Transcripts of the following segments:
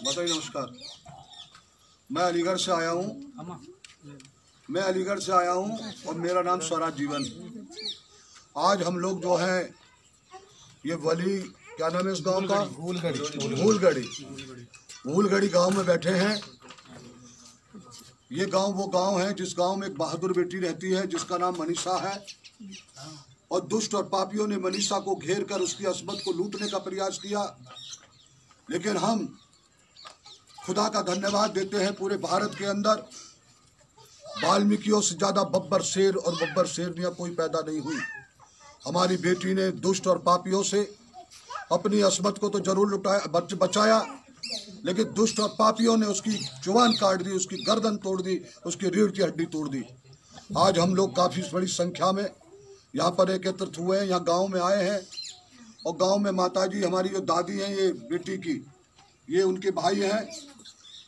बताइए। नमस्कार, मैं अलीगढ़ से आया हूँ और मेरा नाम स्वराज जीवन। आज हम लोग जो है ये वली, क्या नाम है इस गांव का? भूलगढ़ी गांव में बैठे हैं। ये गांव वो गांव है जिस गांव में एक बहादुर बेटी रहती है जिसका नाम मनीषा है, और दुष्ट और पापियों ने मनीषा को घेर कर उसकी अस्मत को लूटने का प्रयास किया। लेकिन हम खुदा का धन्यवाद देते हैं, पूरे भारत के अंदर वाल्मीकियों से ज्यादा बब्बर शेर और बब्बर शेरनिया कोई पैदा नहीं हुई। हमारी बेटी ने दुष्ट और पापियों से अपनी अस्मत को तो जरूर बचाया, लेकिन दुष्ट और पापियों ने उसकी जुबान काट दी, उसकी गर्दन तोड़ दी, उसकी रीढ़ की हड्डी तोड़ दी। आज हम लोग काफी बड़ी संख्या में यहाँ पर एकत्रित हुए हैं, यहाँ गांव में आए हैं। और गांव में माताजी हमारी जो दादी हैं, ये बेटी की, ये उनके भाई हैं,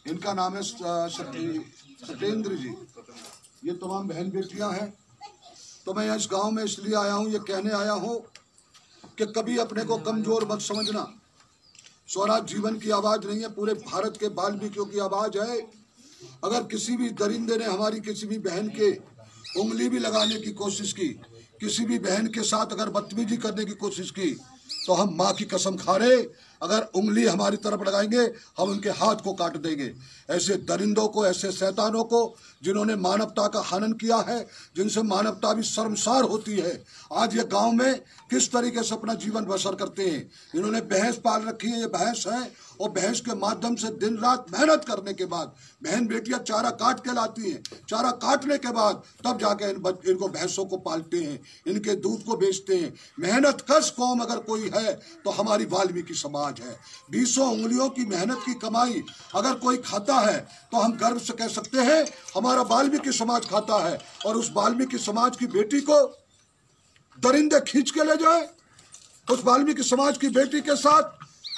इनका नाम है सत्येंद्र जी। ये तमाम बहन बेटियां हैं। तो मैं इस गांव में इसलिए आया हूं, ये कहने आया हूं कि कभी अपने को कमजोर मत समझना। स्वराज जीवन की आवाज नहीं है, पूरे भारत के वाल्मीकियों की आवाज है। अगर किसी भी दरिंदे ने हमारी किसी भी बहन के उंगली भी लगाने की कोशिश की, किसी भी बहन के साथ अगर बदतमीजी करने की कोशिश की, तो हम माँ की कसम खा रहे, अगर उंगली हमारी तरफ लगाएंगे हम उनके हाथ को काट देंगे। ऐसे दरिंदों को, ऐसे शैतानों को जिन्होंने मानवता का हनन किया है, जिनसे मानवता भी शर्मसार होती है, आज ये गांव में किस तरीके से अपना जीवन बसर करते हैं। इन्होंने भैंस पाल रखी है, ये भैंस है, और भैंस के माध्यम से दिन रात मेहनत करने के बाद बहन बेटियां चारा काट के लाती हैं। चारा काटने के बाद तब जाके इनको भैंसों को पालते हैं, इनके दूध को बेचते हैं। मेहनत कश कौम अगर कोई है तो हमारी वाल्मीकि समाज है। 20 उंगलियों की मेहनत की कमाई अगर कोई खाता है तो हम गर्व से कह सकते हैं हमारा वाल्मीकि समाज खाता है। और उस वाल्मीकि समाज की बेटी को दरिंदे खींच के ले जाए, उस वाल्मीकि समाज की बेटी के साथ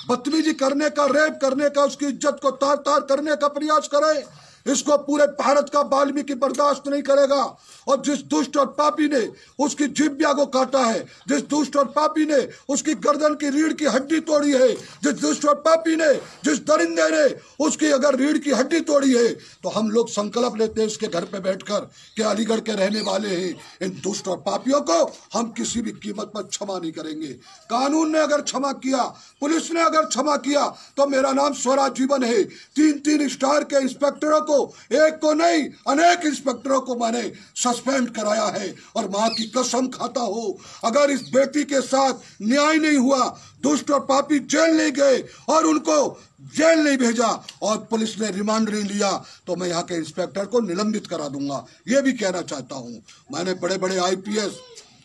बदतमीजी करने का, रेप करने का, उसकी इज्जत को तार तार करने का प्रयास करे, इसको पूरे भारत का वाल्मीकि बर्दाश्त नहीं करेगा। और जिस दुष्ट और पापी ने उसकी जिह्वा को काटा है, जिस दुष्ट और पापी ने उसकी गर्दन की रीढ़ की हड्डी तोड़ी है, जिस दुष्ट और पापी ने, जिस दरिंदे ने उसकी अगर रीढ़ की हड्डी तोड़ी है, तो हम लोग संकल्प लेते हैं इसके घर पे बैठकर कि अलीगढ़ के रहने वाले हैं, इन दुष्ट और पापियों को हम किसी भी कीमत पर क्षमा नहीं करेंगे। कानून ने अगर क्षमा किया, पुलिस ने अगर क्षमा किया, तो मेरा नाम स्वराज जीवन है। 3-3 स्टार के इंस्पेक्टरों को, एक को नहीं अनेक इंस्पेक्टरों को मैंने सस्पेंड कराया है। और मां की कसम खाता हूं, अगर इस बेटी के साथ न्याय नहीं हुआ, दुष्ट और पापी जेल नहीं गए और उनको जेल नहीं भेजा और पुलिस ने रिमांड नहीं लिया, तो मैं यहाँ के इंस्पेक्टर को निलंबित करा दूंगा। ये भी कहना चाहता हूं, मैंने बड़े बड़े IPS,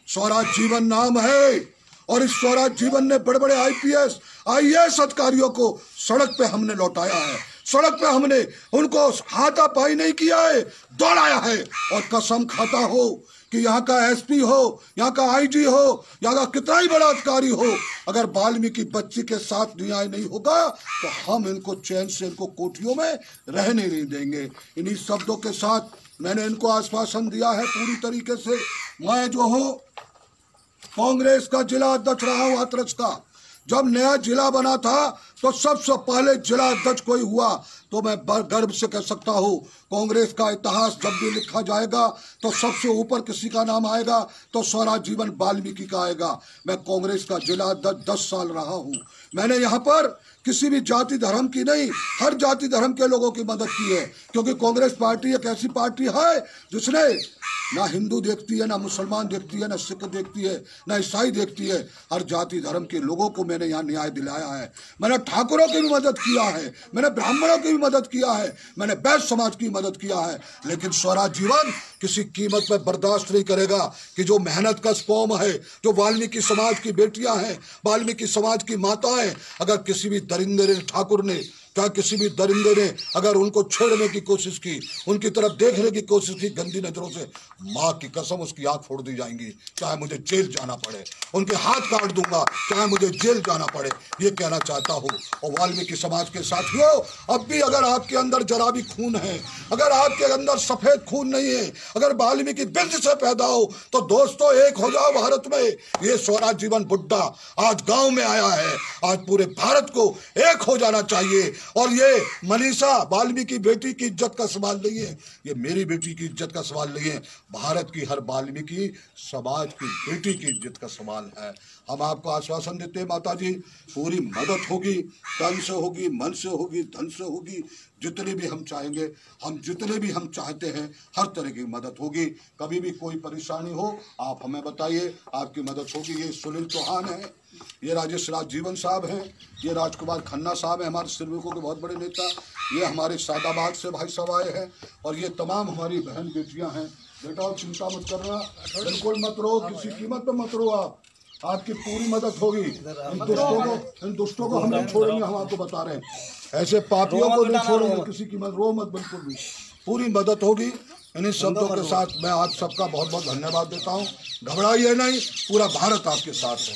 स्वराज जीवन नाम है, और इस स्वराज जीवन ने बड़े बड़े IPS IAS अधिकारियों को सड़क पे हमने लौटाया है। सड़क पे हमने उनको हाथापाई नहीं किया है, दौड़ाया है। और कसम खाता हो कि यहाँ का SP हो, यहाँ का IG हो, यहाँ का कितना ही बड़ा अधिकारी हो, अगर वाल्मीकि बच्ची के साथ न्याय नहीं होगा तो हम इनको चैन से, इनको कोठियों में रहने नहीं देंगे। इन्हीं शब्दों के साथ मैंने इनको आश्वासन दिया है पूरी तरीके से। मैं जो हूँ कांग्रेस का जिला अध्यक्ष रहा हूँ हाथरस का। जब नया जिला बना था तो सबसे पहले जिला अध्यक्ष कोई हुआ, तो मैं गर्व से कह सकता हूँ कांग्रेस का इतिहास जब भी लिखा जाएगा तो सबसे ऊपर किसी का नाम आएगा तो स्वराज जीवन वाल्मीकि का आएगा। मैं कांग्रेस का जिला अध्यक्ष 10 साल रहा हूँ। मैंने यहाँ पर किसी भी जाति धर्म की नहीं, हर जाति धर्म के लोगों की मदद की है, क्योंकि कांग्रेस पार्टी एक ऐसी पार्टी है जिसने ना हिंदू देखती है, ना मुसलमान देखती है, ना सिख देखती है, ना ईसाई देखती है। हर जाति धर्म के लोगों को मैंने यहाँ न्याय दिलाया है। मैंने ठाकुरों की भी मदद किया है, मैंने ब्राह्मणों की भी मदद किया है, मैंने वैश्य समाज की मदद किया है। लेकिन स्वराज जीवन किसी कीमत पर बर्दाश्त नहीं करेगा कि जो मेहनत का कौम है, जो वाल्मीकि समाज की बेटियां हैं, वाल्मीकि समाज की माताएं, अगर किसी भी दरिंदे ने, ठाकुर ने, क्या किसी भी दरिंदे ने अगर उनको छेड़ने की कोशिश की, उनकी तरफ देखने की कोशिश की गंदी नजरों से, माँ की कसम उसकी आंख फोड़ दी जाएंगी, चाहे मुझे जेल जाना पड़े। उनके हाथ काट दूंगा, चाहे मुझे जेल जाना पड़े। ये कहना चाहता हूँ। और वाल्मीकि समाज के साथियों, अब भी अगर आपके अंदर जरा भी खून है, अगर आपके अंदर सफेद खून नहीं है, अगर वाल्मीकि वंश से पैदा हो, तो दोस्तों एक हो जाओ भारत में। ये स्वराज जीवन बुड्ढा आज गांव में आया है, आज पूरे भारत को एक हो जाना चाहिए। और ये मनीषा वाल्मीकि बेटी की इज्जत का सवाल नहीं है, ये मेरी बेटी की इज्जत का सवाल नहीं है, भारत की हर वाल्मीकि समाज की बेटी की इज्जत का सवाल है। हम आपको आश्वासन देते हैं माता जी, पूरी मदद होगी, तन से होगी, मन से होगी, धन से होगी, जितने भी हम चाहेंगे, हम जितने भी हम चाहते हैं हर तरह की मदद होगी। कभी भी कोई परेशानी हो आप हमें बताइए, आपकी मदद होगी। ये सुनील चौहान है, ये राजेश राज जीवन साहब हैं, ये राजकुमार खन्ना साहब हैं, हमारे श्रमिकों के बहुत बड़े नेता, ये हमारे सादाबाद से भाई साहब आए हैं, और ये तमाम हमारी बहन बेटियां हैं। बेटा चिंता मत करना, बिल्कुल मत रो, किसी कीमत पर मत रो, आपकी पूरी मदद होगी। इन दुष्टों को हम नहीं छोड़ेंगे, हम आपको बता रहे हैं, ऐसे पापियों को नहीं छोड़ेंगे, किसी की मत रो मत, बिल्कुल भी पूरी मदद होगी। इन्हीं शब्दों के साथ मैं आप सबका बहुत बहुत धन्यवाद देता हूँ। घबराइए नहीं, पूरा भारत आपके साथ है।